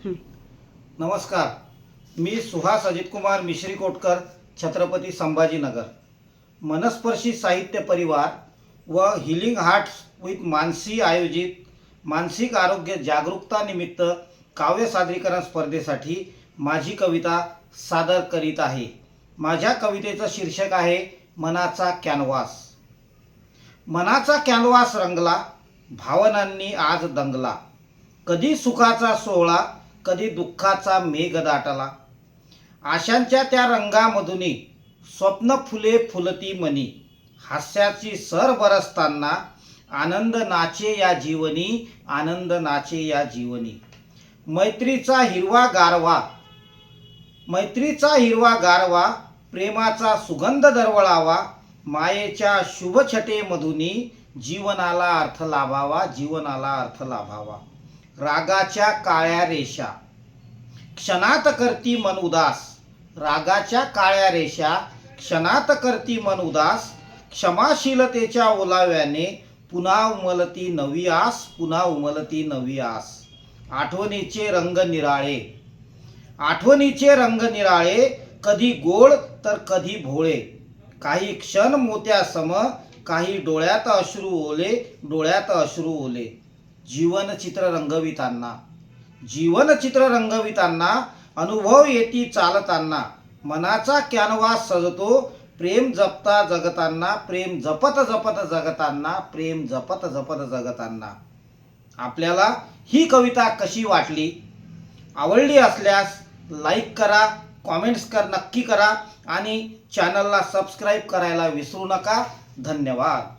नमस्कार, मी सुहास अजित कुमार मिश्री कोटकर, छत्रपती संभाजीनगर. मनस्पर्शी साहित्य परिवार व हिलिंग हार्ट्स विथ मानसी आयोजित मानसिक आरोग्य जागरूकता निमित्त काव्य सादरीकरण स्पर्धेसाठी माझी कविता सादर करीत आहे. माझ्या कवितेचं शीर्षक आहे मनाचा कॅनव्हास. मनाचा कॅनव्हास रंगला, भावनांनी आज दंगला. कधी सुखाचा सोहळा, कधी दुःखाचा मेघ दाटला. आशांच्या त्या रंगामधुनी स्वप्न फुले फुलती मनी. हास्याची सर बरसताना आनंद नाचे या जीवनी, आनंद नाचे या जीवनी. मैत्रीचा हिरवा गारवा, मैत्रीचा हिरवा गारवा, प्रेमाचा सुगंध दरवळावा. मायेच्या शुभ छटेमधुनी जीवनाला अर्थ लाभावा, जीवनाला अर्थ लाभावा. रागाच्या काळ्या रेषा क्षणात करती मन उदास. रागाच्या काळ्या रेषा क्षणात करती मन उदास. क्षमाशीलतेच्या ओलाव्याने पुन्हा उमलती नवी आस, पुन्हा उमलती नवी आस. आठवणीचे रंग निराळे, आठवणीचे रंग निराळे. कधी गोड तर कधी भोळे. काही क्षण मोत्यासम, काही डोळ्यात अश्रू ओले, डोळ्यात अश्रू ओले. जीवनचित्र रंगवितांना, जीवनचित्र रंगवितांना अनुभव येती चालताना. मनाचा कॅनव्हास सजतो प्रेम जपता जगताना, प्रेम जपत जपत जगताना, प्रेम जपत जपत जगताना. आपल्याला ही कविता कशी वाटली? आवडली असल्यास लाईक करा, कॉमेंट्स नक्की करा आणि चॅनलला सबस्क्राईब करायला विसरू नका. धन्यवाद.